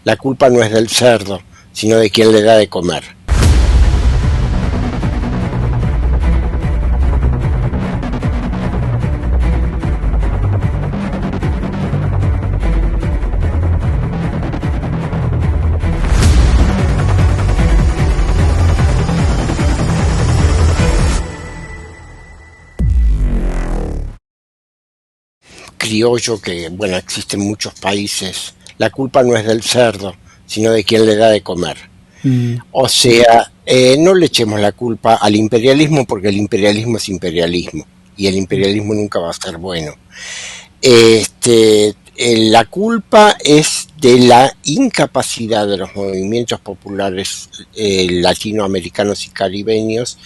La culpa no es del cerdo, sino de quien le da de comer. Criollo que, bueno, existe en muchos países. La culpa no es del cerdo, sino de quien le da de comer. Mm, O sea, no le echemos la culpa al imperialismo porque el imperialismo es imperialismo y el imperialismo nunca va a ser bueno. La culpa es de la incapacidad de los movimientos populares latinoamericanos y caribeños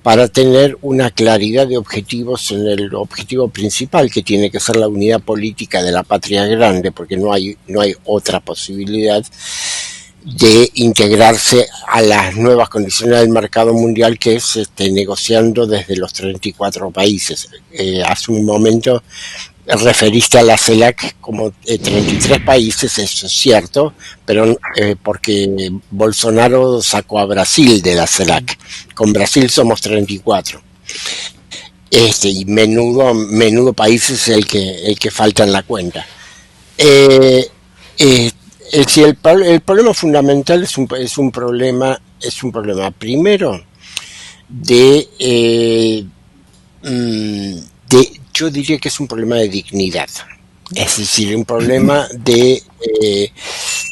para tener una claridad de objetivos en el objetivo principal, que tiene que ser la unidad política de la patria grande, porque no hay otra posibilidad de integrarse a las nuevas condiciones del mercado mundial, que es negociando desde los 34 países. Hace un momento referiste a la CELAC como 33 países, eso es cierto, pero porque Bolsonaro sacó a Brasil de la CELAC. Con Brasil somos 34. Y menudo país es el que falta en la cuenta. Eh, eh, el problema fundamental es un problema primero de, yo diría que es un problema de dignidad, es decir, un problema de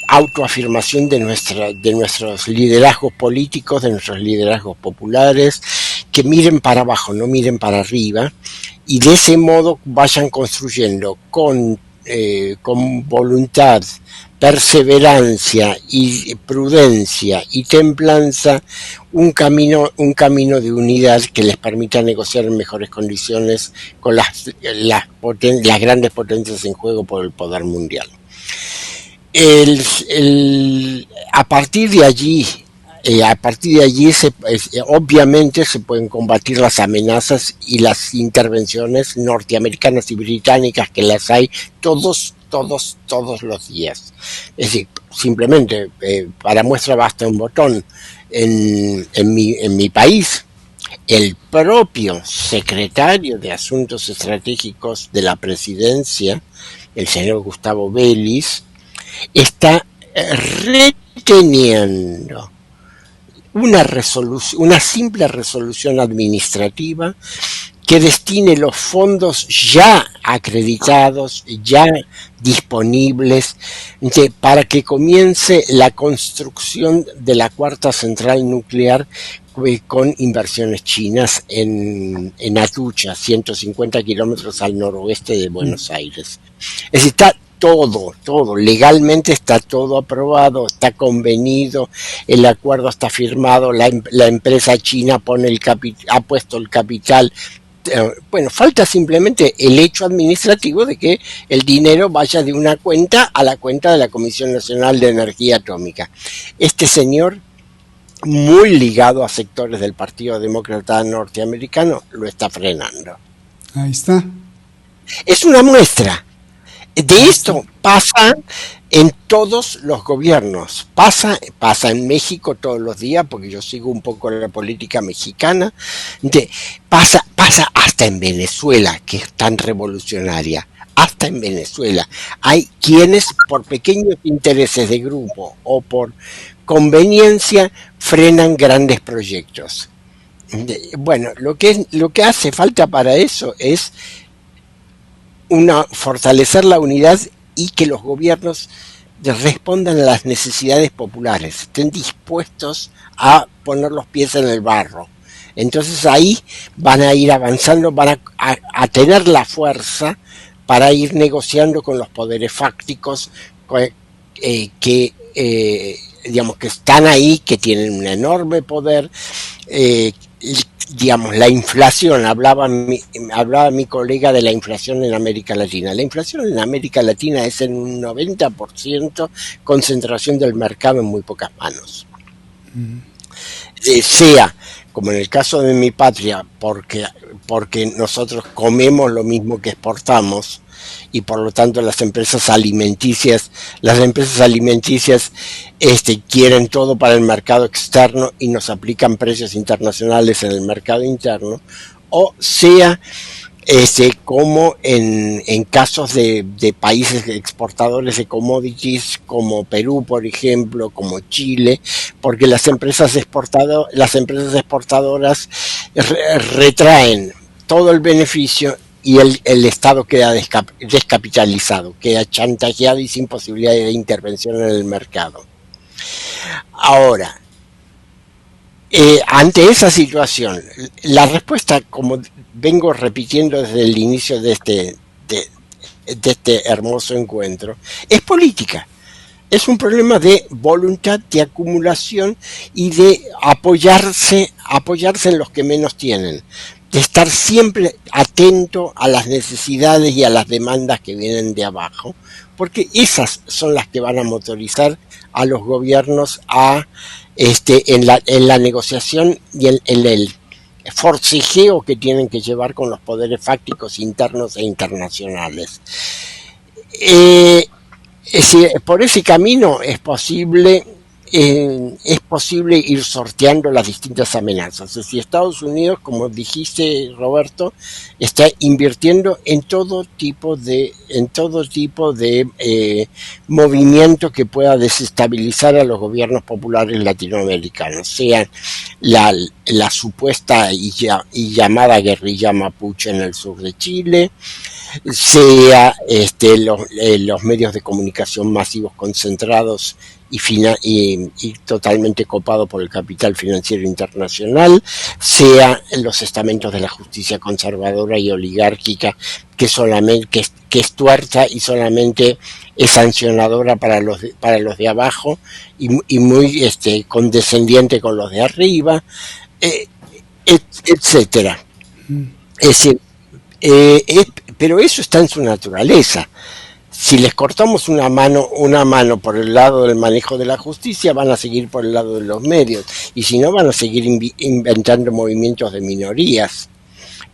autoafirmación de nuestros liderazgos políticos, de nuestros liderazgos populares, que miren para abajo, no miren para arriba, y de ese modo vayan construyendo con voluntad, perseverancia y prudencia y templanza un camino de unidad que les permita negociar en mejores condiciones con las grandes potencias en juego por el poder mundial. A partir de allí, obviamente se pueden combatir las amenazas y las intervenciones norteamericanas y británicas, que las hay todos los días. Es decir, simplemente para muestra basta un botón. En mi país, el propio secretario de Asuntos Estratégicos de la Presidencia, el señor Gustavo Vélez, está reteniendo una simple resolución administrativa que destine los fondos ya acreditados, ya disponibles, para que comience la construcción de la cuarta central nuclear con inversiones chinas en Atucha, 150 kilómetros al noroeste de Buenos Aires. Es decir, está todo, legalmente está todo aprobado, está convenido, el acuerdo está firmado, la empresa china ha puesto el capital. Bueno, falta simplemente el hecho administrativo de que el dinero vaya de una cuenta a la cuenta de la Comisión Nacional de Energía Atómica. Este señor, muy ligado a sectores del Partido Demócrata norteamericano, lo está frenando. ahí está. Es una muestra. De Ahí está. esto pasa en todos los gobiernos, pasa en México todos los días, porque yo sigo un poco la política mexicana, pasa hasta en Venezuela, que es tan revolucionaria, hasta en Venezuela. Hay quienes por pequeños intereses de grupo o por conveniencia frenan grandes proyectos. Bueno, lo que hace falta para eso es fortalecer la unidad y que los gobiernos respondan a las necesidades populares, estén dispuestos a poner los pies en el barro. Entonces ahí van a ir avanzando, van a tener la fuerza para ir negociando con los poderes fácticos digamos, que están ahí, que tienen un enorme poder. Digamos, la inflación, hablaba mi colega de la inflación en América Latina. La inflación en América Latina es en un 90% concentración del mercado en muy pocas manos. Sea, como en el caso de mi patria, porque nosotros comemos lo mismo que exportamos, y por lo tanto las empresas alimenticias quieren todo para el mercado externo y nos aplican precios internacionales en el mercado interno, o sea, como en casos de países exportadores de commodities como Perú, por ejemplo, como Chile, porque las empresas exportadoras retraen todo el beneficio y el Estado queda descapitalizado, queda chantajeado y sin posibilidad de intervención en el mercado. Ahora, ante esa situación, la respuesta, como vengo repitiendo desde el inicio de este hermoso encuentro, es política. Es un problema de voluntad, de acumulación y de apoyarse en los que menos tienen, de estar siempre atento a las necesidades y a las demandas que vienen de abajo, porque esas son las que van a motorizar a los gobiernos en la negociación y en el forcejeo que tienen que llevar con los poderes fácticos internos e internacionales. Eh, por ese camino es posible ir sorteando las distintas amenazas. Es decir, Estados Unidos, como dijiste, Roberto, está invirtiendo en todo tipo de movimiento que pueda desestabilizar a los gobiernos populares latinoamericanos, sea la supuesta y llamada guerrilla mapuche en el sur de Chile, sea los medios de comunicación masivos concentrados y totalmente copado por el capital financiero internacional, sea los estamentos de la justicia conservadora y oligárquica que es tuerta y solamente es sancionadora para los de abajo y muy condescendiente con los de arriba, eh, etcétera. Es decir, pero eso está en su naturaleza. Si les cortamos una mano por el lado del manejo de la justicia, van a seguir por el lado de los medios, y si no, van a seguir inventando movimientos de minorías.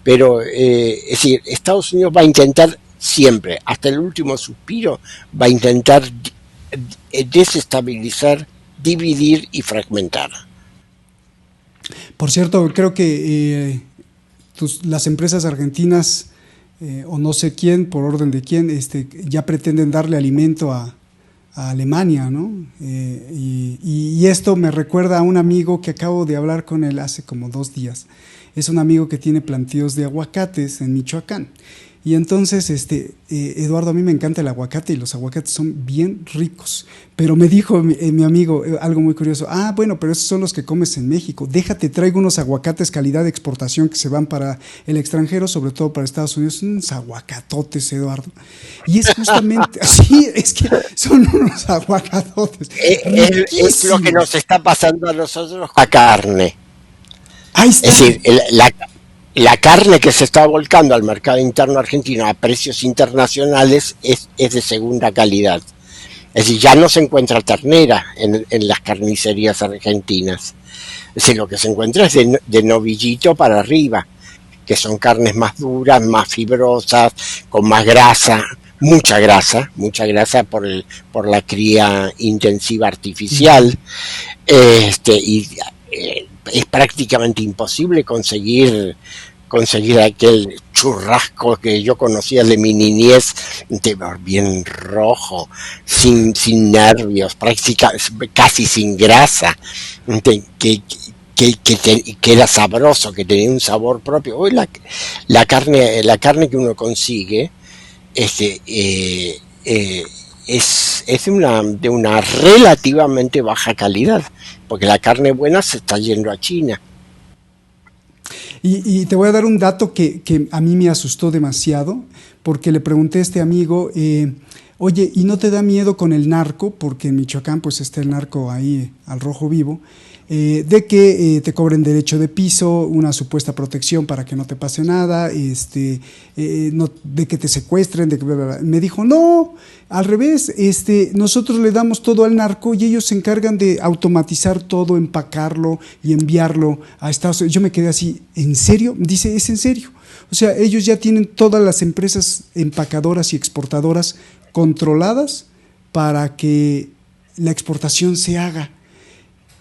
Pero, es decir, Estados Unidos va a intentar siempre, hasta el último suspiro, va a intentar desestabilizar, dividir y fragmentar. Por cierto, creo que las empresas argentinas, o no sé quién, por orden de quién, ya pretenden darle alimento a Alemania, ¿no? Y esto me recuerda a un amigo que acabo de hablar con él hace como 2 días. Es un amigo que tiene plantíos de aguacates en Michoacán. Y entonces, Eduardo, a mí me encanta el aguacate y los aguacates son bien ricos. Pero me dijo mi amigo algo muy curioso. Bueno, pero esos son los que comes en México. Déjate, traigo unos aguacates calidad de exportación que se van para el extranjero, sobre todo para Estados Unidos. Unos aguacatotes, Eduardo. Y es justamente así, es que son unos aguacatotes. Es lo que nos está pasando a nosotros con la carne. Ahí está. Es decir, la carne que se está volcando al mercado interno argentino a precios internacionales es de segunda calidad. Es decir, ya no se encuentra ternera en las carnicerías argentinas. Es decir, lo que se encuentra es de novillito para arriba, que son carnes más duras, más fibrosas, con más grasa, mucha grasa por la cría intensiva artificial. Es prácticamente imposible conseguir aquel churrasco que yo conocía de mi niñez, bien rojo, sin nervios, casi sin grasa, que era sabroso, que tenía un sabor propio. Hoy la carne que uno consigue es de una relativamente baja calidad, porque la carne buena se está yendo a China. Y te voy a dar un dato que a mí me asustó demasiado, porque le pregunté a este amigo, Oye, ¿y no te da miedo con el narco? Porque en Michoacán pues está el narco ahí al rojo vivo, de que te cobren derecho de piso, una supuesta protección para que no te pase nada, no, de que te secuestren, de que bla, bla, bla. Me dijo, no, al revés, nosotros le damos todo al narco y ellos se encargan de automatizar todo, empacarlo y enviarlo a Estados Unidos. Yo me quedé así, ¿en serio? Dice, ¿es en serio? O sea, ellos ya tienen todas las empresas empacadoras y exportadoras controladas para que la exportación se haga.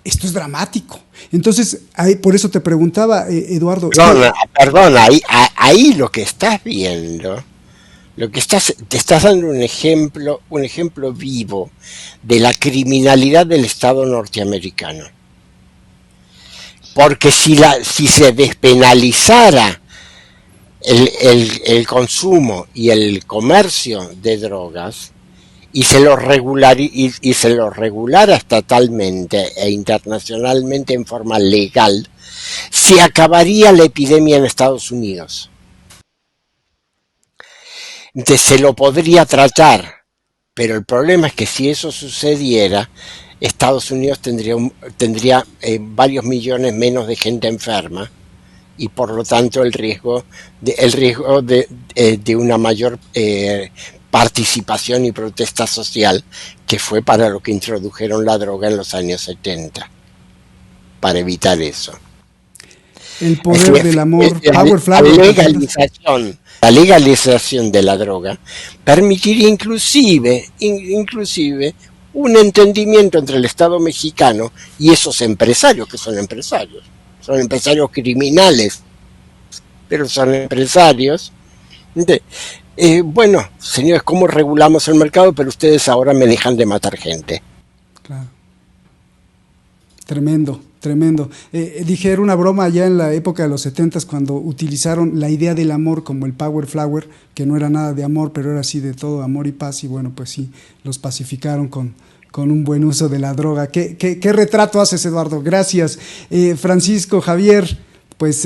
Esto es dramático. Entonces, por eso te preguntaba, Eduardo. Perdona, ahí lo que estás viendo, te estás dando un ejemplo vivo de la criminalidad del Estado norteamericano. Porque si se despenalizara el consumo y el comercio de drogas, y se lo regulara estatalmente e internacionalmente en forma legal, se acabaría la epidemia en Estados Unidos. Entonces se lo podría tratar, pero el problema es que si eso sucediera, Estados Unidos tendría varios millones menos de gente enferma, y por lo tanto el riesgo de una mayor participación y protesta social, que fue para lo que introdujeron la droga en los años 70, para evitar eso. El poder del amor, Power Flower. La legalización de la droga permitiría inclusive un entendimiento entre el Estado mexicano y esos empresarios, que son empresarios criminales, pero son empresarios. Bueno, señores, ¿cómo regulamos el mercado? Pero ustedes ahora me dejan de matar gente. Claro. Tremendo. Dije, era una broma allá en la época de los 70s, cuando utilizaron la idea del amor como el Power Flower, que no era nada de amor, pero era así de todo amor y paz, y bueno, pues sí, los pacificaron con un buen uso de la droga. ¿Qué retrato haces, Eduardo? Gracias. Francisco, Javier, pues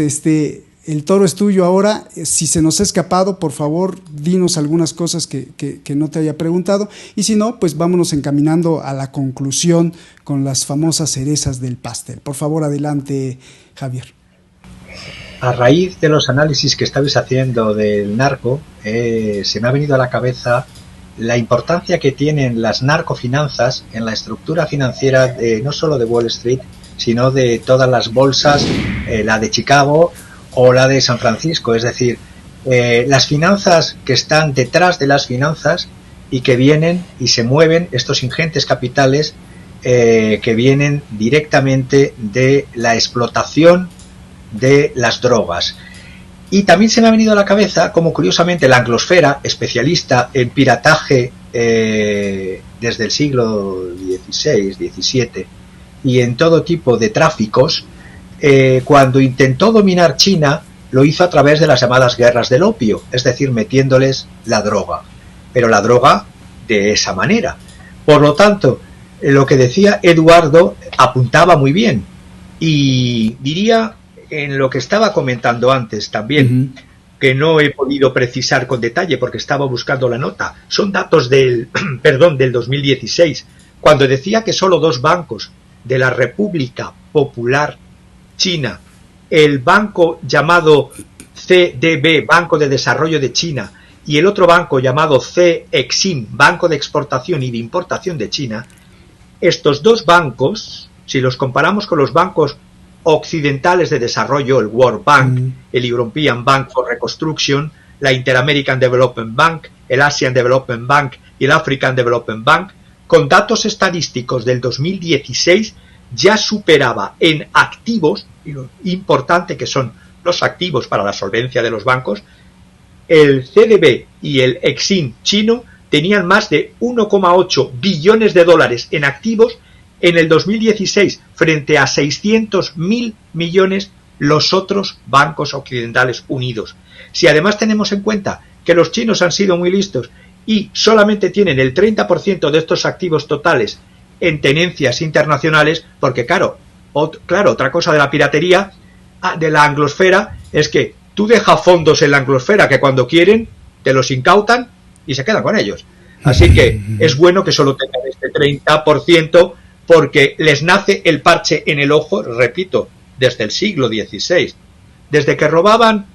el toro es tuyo ahora. Si se nos ha escapado, por favor, dinos algunas cosas que no te haya preguntado, y si no, pues vámonos encaminando a la conclusión con las famosas cerezas del pastel. Por favor, adelante, Javier. A raíz de los análisis que estabais haciendo del narco, se me ha venido a la cabeza la importancia que tienen las narcofinanzas en la estructura financiera no solo de Wall Street, sino de todas las bolsas, la de Chicago o la de San Francisco. Es decir, las finanzas que están detrás de las finanzas y que vienen y se mueven, estos ingentes capitales que vienen directamente de la explotación de las drogas. Y también se me ha venido a la cabeza como, curiosamente, la anglosfera, especialista en pirataje desde el siglo XVI, XVII, y en todo tipo de tráficos, cuando intentó dominar China, lo hizo a través de las llamadas guerras del opio, es decir, metiéndoles la droga. Pero la droga de esa manera. Por lo tanto, lo que decía Eduardo apuntaba muy bien. Y diría, en lo que estaba comentando antes también, que no he podido precisar con detalle porque estaba buscando la nota, son datos del 2016, cuando decía que solo 2 bancos de la República Popular China, el banco llamado CDB, Banco de Desarrollo de China, y el otro banco llamado CEXIM, Banco de Exportación y de Importación de China, estos 2 bancos, si los comparamos con los bancos occidentales de desarrollo, el World Bank, el European Bank for Reconstruction, la Inter-American Development Bank, el Asian Development Bank y el African Development Bank, con datos estadísticos del 2016 ya superaba en activos, y lo importante que son los activos para la solvencia de los bancos, el CDB y el Exim chino tenían más de 1,8 billones de dólares en activos en el 2016, frente a 600.000 millones los otros bancos occidentales unidos. Si además tenemos en cuenta que los chinos han sido muy listos y solamente tienen el 30% de estos activos totales en tenencias internacionales, porque claro, otra cosa de la piratería de la anglosfera es que tú dejas fondos en la anglosfera que cuando quieren te los incautan y se quedan con ellos. Así que es bueno que solo tengan este 30% porque les nace el parche en el ojo, repito, desde el siglo XVI. Desde que robaban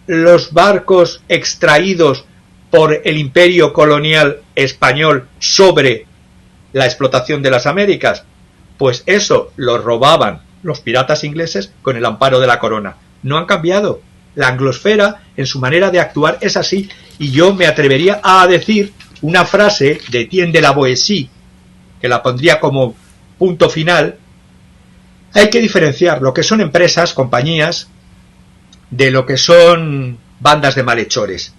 los barcos extraídos por el imperio colonial español sobre la explotación de las Américas, pues eso lo robaban los piratas ingleses con el amparo de la corona. No han cambiado. La anglosfera en su manera de actuar es así, y yo me atrevería a decir una frase de Etienne de la Boétie, que la pondría como punto final. Hay que diferenciar lo que son empresas, compañías, de lo que son bandas de malhechores.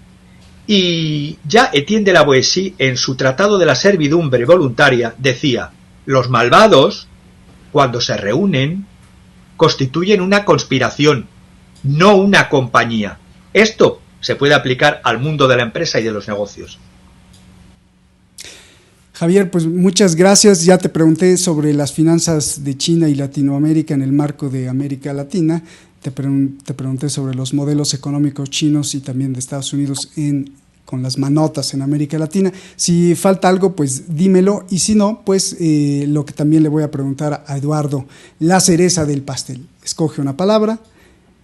Y ya Etienne de la Boétie, en su Tratado de la Servidumbre Voluntaria, decía: los malvados, cuando se reúnen, constituyen una conspiración, no una compañía. Esto se puede aplicar al mundo de la empresa y de los negocios. Javier, pues muchas gracias. Ya te pregunté sobre las finanzas de China y Latinoamérica en el marco de América Latina. Te pregunté sobre los modelos económicos chinos y también de Estados Unidos con las manotas en América Latina. Si falta algo, pues dímelo, y si no, pues lo que también le voy a preguntar a Eduardo, la cereza del pastel. Escoge una palabra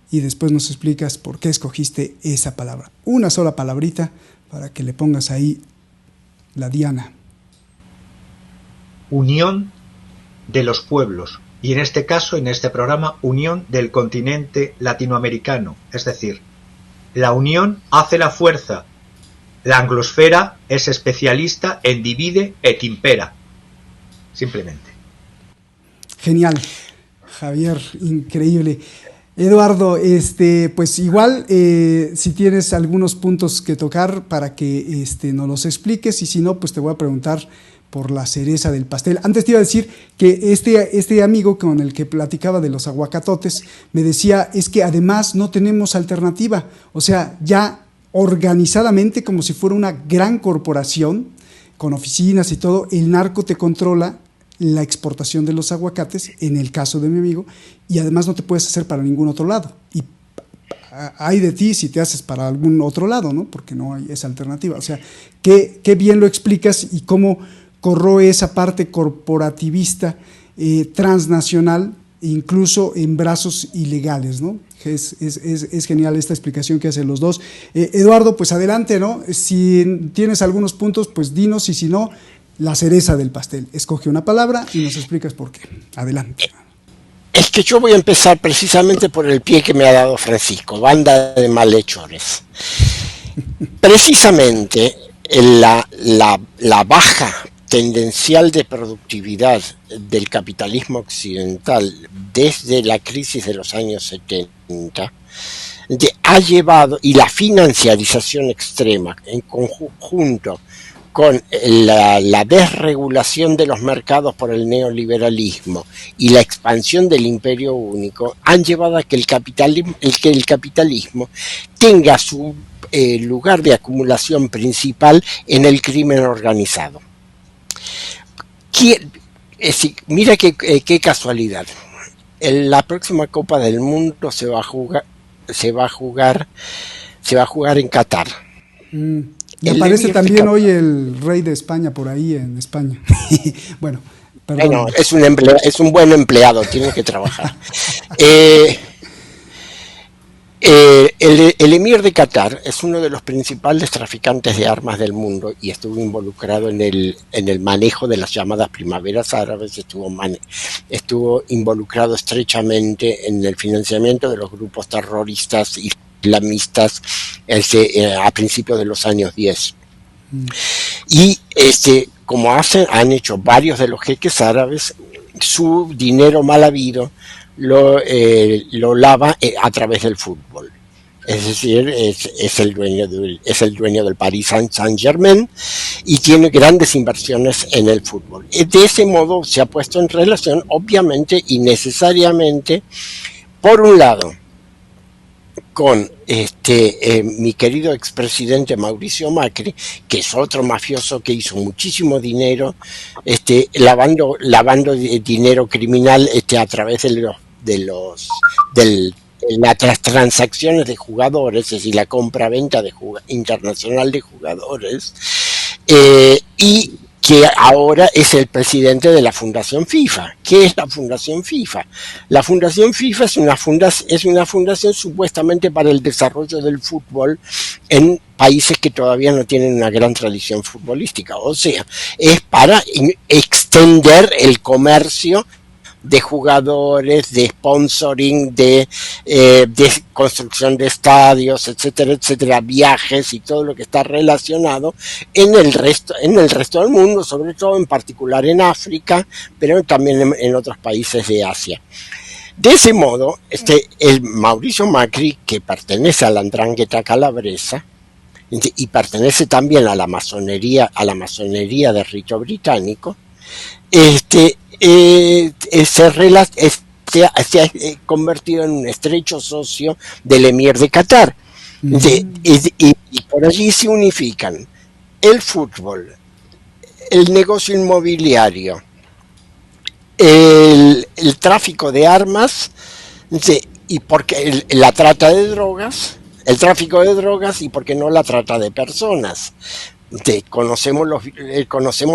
y después nos explicas por qué escogiste esa palabra. Una sola palabrita para que le pongas ahí la diana. Unión de los pueblos, y en este caso, en este programa, unión del continente latinoamericano. Es decir, la unión hace la fuerza. La anglosfera es especialista en divide et impera. Simplemente. Genial, Javier, increíble. Eduardo, pues igual, si tienes algunos puntos que tocar para que nos los expliques, y si no, pues te voy a preguntar por la cereza del pastel. Antes te iba a decir que este amigo con el que platicaba de los aguacatotes me decía, es que además no tenemos alternativa, o sea, ya organizadamente, como si fuera una gran corporación con oficinas y todo, el narco te controla la exportación de los aguacates, en el caso de mi amigo, y además no te puedes hacer para ningún otro lado. Y hay de ti si te haces para algún otro lado, ¿no? Porque no hay esa alternativa. O sea, qué bien lo explicas y cómo corroe esa parte corporativista transnacional, incluso en brazos ilegales, ¿no? Es genial esta explicación que hacen los dos. Eduardo, pues adelante, ¿no? Si tienes algunos puntos, pues dinos, y si no, la cereza del pastel. Escoge una palabra y nos explicas por qué. Adelante. Es que yo voy a empezar precisamente por el pie que me ha dado Francisco, banda de malhechores. Precisamente la baja tendencial de productividad del capitalismo occidental desde la crisis de los años 70 ha llevado, y la financiarización extrema en conjunto con la desregulación de los mercados por el neoliberalismo y la expansión del imperio único, han llevado a que el capitalismo tenga su lugar de acumulación principal en el crimen organizado. Mira qué casualidad. La próxima Copa del Mundo se va a jugar en Qatar. Me aparece también hoy el rey de España por ahí en España. Bueno, perdón. Bueno, es un buen empleado, tiene que trabajar. El emir de Qatar es uno de los principales traficantes de armas del mundo y estuvo involucrado en el manejo de las llamadas primaveras árabes, estuvo involucrado estrechamente en el financiamiento de los grupos terroristas islamistas a principios de los años 10. Y como han hecho varios de los jeques árabes, su dinero mal habido lo lava a través del fútbol. Es decir, es el dueño del Paris Saint-Germain y tiene grandes inversiones en el fútbol. De ese modo se ha puesto en relación, obviamente y necesariamente, por un lado, con mi querido expresidente Mauricio Macri, que es otro mafioso que hizo muchísimo dinero lavando dinero criminal a través de las transacciones de jugadores, es decir, la compra-venta internacional de jugadores, y que ahora es el presidente de la Fundación FIFA. ¿Qué es la Fundación FIFA? La Fundación FIFA es una fundación supuestamente para el desarrollo del fútbol en países que todavía no tienen una gran tradición futbolística. O sea, es para extender el comercio de jugadores, de sponsoring, de construcción de estadios, etcétera, etcétera, viajes y todo lo que está relacionado en el resto del mundo, sobre todo en particular en África, pero también en otros países de Asia. De ese modo, el Mauricio Macri, que pertenece a la 'Ndrangheta calabresa y pertenece también a la masonería de rito británico, se ha convertido en un estrecho socio del emir de Qatar. Y por allí se unifican el fútbol, el negocio inmobiliario, el tráfico de armas, y porque la trata de drogas, el tráfico de drogas, y porque no la trata de personas. Conocemos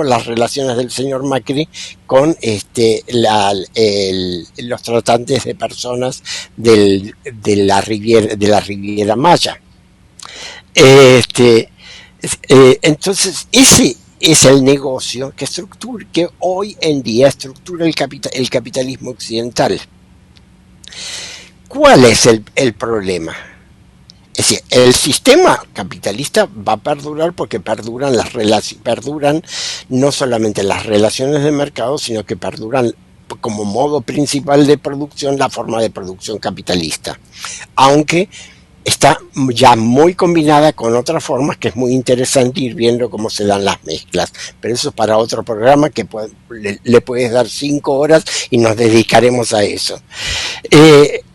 las relaciones del señor Macri con los tratantes de personas de la Riviera Maya. Entonces ese es el negocio que hoy en día estructura el capitalismo occidental. ¿Cuál es el problema? Es decir, el sistema capitalista va a perdurar porque perduran no solamente las relaciones de mercado, sino que perduran como modo principal de producción la forma de producción capitalista, aunque está ya muy combinada con otras formas que es muy interesante ir viendo cómo se dan las mezclas, pero eso es para otro programa que le puedes dar 5 horas y nos dedicaremos a eso.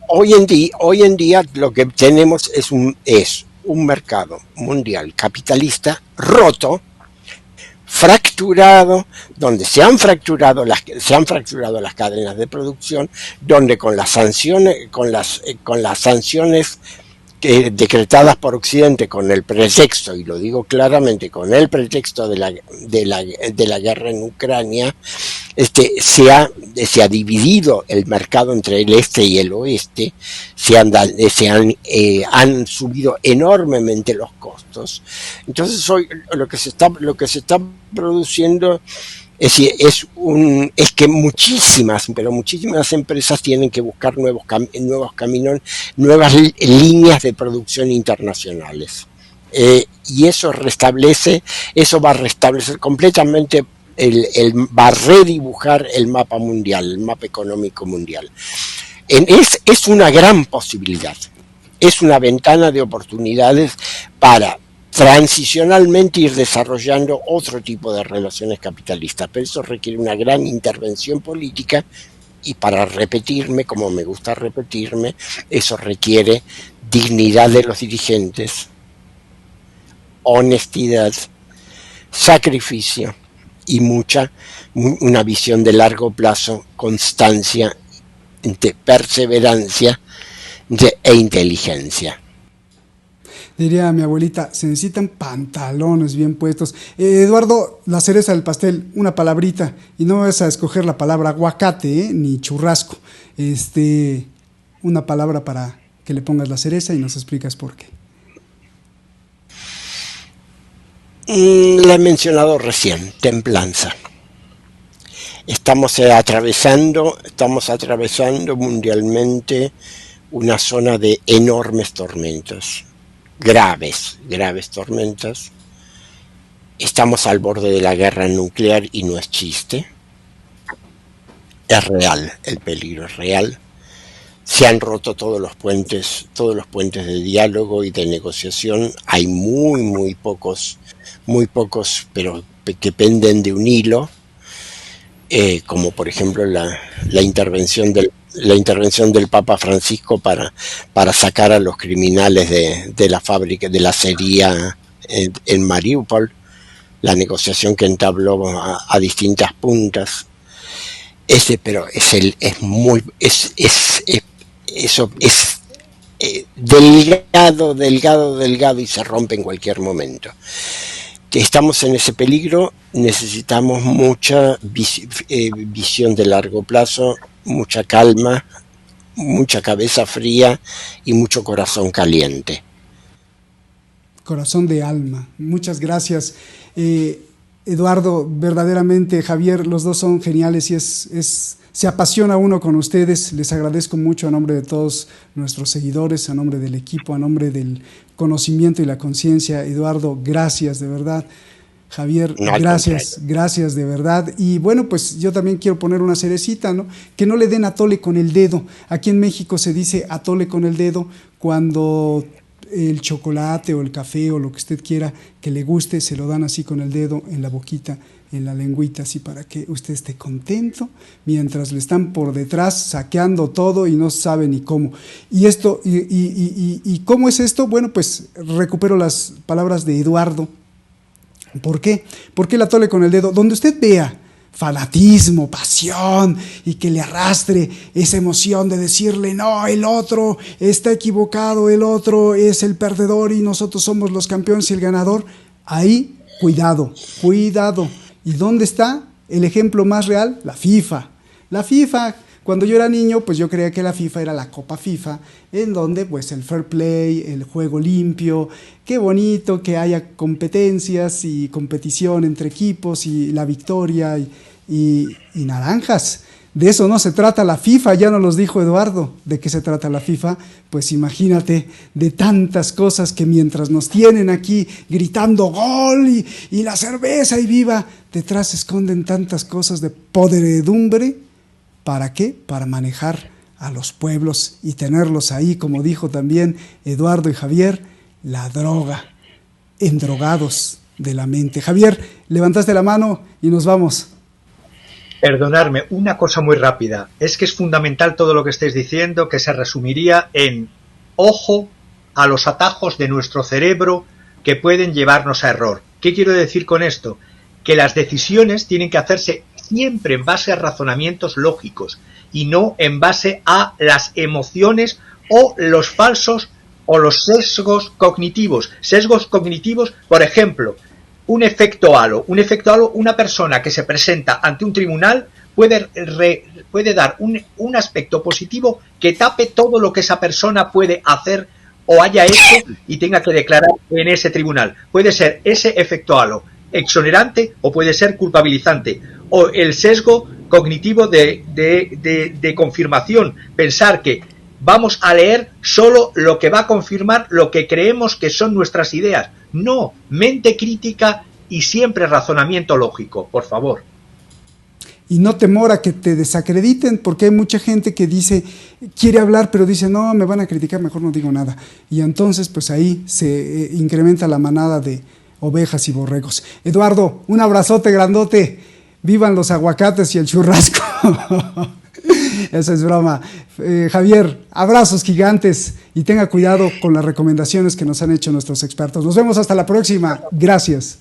Hoy en día lo que tenemos es un mercado mundial capitalista roto, fracturado, donde se han fracturado las cadenas de producción, donde con las sanciones decretadas por Occidente con el pretexto, y lo digo claramente, con el pretexto de la guerra en Ucrania, se ha dividido el mercado entre el este y el oeste, han subido enormemente los costos. Entonces hoy lo que se está produciendo es que muchísimas empresas tienen que buscar nuevos caminos, nuevas líneas de producción internacionales. Y eso va a restablecer completamente, va a redibujar el mapa mundial, el mapa económico mundial. Es una gran posibilidad, es una ventana de oportunidades para transicionalmente ir desarrollando otro tipo de relaciones capitalistas, pero eso requiere una gran intervención política, y para repetirme, como me gusta repetirme, eso requiere dignidad de los dirigentes, honestidad, sacrificio y una visión de largo plazo, constancia, perseverancia e inteligencia. Diría mi abuelita, se necesitan pantalones bien puestos. Eduardo, la cereza del pastel, una palabrita, y no vas a escoger la palabra aguacate, ni churrasco. Una palabra para que le pongas la cereza y nos explicas por qué. La he mencionado recién, templanza. Estamos atravesando mundialmente una zona de enormes tormentas. Graves tormentas. Estamos al borde de la guerra nuclear y no es chiste. Es real, el peligro es real. Se han roto todos los puentes de diálogo y de negociación. Hay muy pocos, pero que penden de un hilo, como por ejemplo la intervención del Papa Francisco para sacar a los criminales de la fábrica, de la acería en Mariupol, la negociación que entabló a distintas puntas. Pero eso es delgado y se rompe en cualquier momento. estamos en ese peligro, necesitamos mucha visión de largo plazo, mucha calma, mucha cabeza fría y mucho corazón caliente. Corazón de alma. Muchas gracias. Eduardo, verdaderamente, Javier, los dos son geniales y se apasiona uno con ustedes. Les agradezco mucho a nombre de todos nuestros seguidores, a nombre del equipo, a nombre del conocimiento y la conciencia. Eduardo, gracias, de verdad. Javier, no, gracias de verdad. Y bueno, pues yo también quiero poner una cerecita, ¿no? Que no le den atole con el dedo. Aquí en México se dice atole con el dedo cuando el chocolate o el café o lo que usted quiera que le guste, se lo dan así con el dedo en la boquita, en la lengüita, así para que usted esté contento, mientras le están por detrás saqueando todo y no sabe ni cómo. ¿Y cómo es esto? Bueno, pues recupero las palabras de Eduardo. ¿Por qué? ¿Por qué el atole con el dedo? Donde usted vea fanatismo, pasión, y que le arrastre esa emoción de decirle, no, el otro está equivocado, el otro es el perdedor y nosotros somos los campeones y el ganador, ahí, cuidado. ¿Y dónde está el ejemplo más real? La FIFA. La FIFA, cuando yo era niño, pues yo creía que la FIFA era la Copa FIFA, en donde pues el fair play, el juego limpio, qué bonito que haya competencias y competición entre equipos y la victoria y naranjas. De eso no se trata la FIFA, ya nos los dijo Eduardo. ¿De qué se trata la FIFA? Pues imagínate, de tantas cosas que mientras nos tienen aquí gritando gol y la cerveza y viva, detrás se esconden tantas cosas de podredumbre. ¿Para qué? Para manejar a los pueblos y tenerlos ahí, como dijo también Eduardo y Javier, la droga, endrogados de la mente. Javier, levantaste la mano y nos vamos. Perdonadme, una cosa muy rápida. Es que es fundamental todo lo que estáis diciendo, que se resumiría en ojo a los atajos de nuestro cerebro que pueden llevarnos a error. ¿Qué quiero decir con esto? Que las decisiones tienen que hacerse siempre en base a razonamientos lógicos y no en base a las emociones o los falsos o los sesgos cognitivos. Sesgos cognitivos, por ejemplo, un efecto halo, una persona que se presenta ante un tribunal puede dar un aspecto positivo que tape todo lo que esa persona puede hacer o haya hecho y tenga que declarar en ese tribunal. Puede ser ese efecto halo exonerante o puede ser culpabilizante, o el sesgo cognitivo de confirmación, pensar que vamos a leer solo lo que va a confirmar lo que creemos que son nuestras ideas. No, mente crítica y siempre razonamiento lógico, por favor. Y no temor a que te desacrediten, porque hay mucha gente que quiere hablar, pero dice, no, me van a criticar, mejor no digo nada. Y entonces, pues ahí se incrementa la manada de ovejas y borregos. Eduardo, un abrazote grandote. Vivan los aguacates y el churrasco. Esa es broma. Javier, abrazos gigantes y tenga cuidado con las recomendaciones que nos han hecho nuestros expertos. Nos vemos hasta la próxima. Gracias.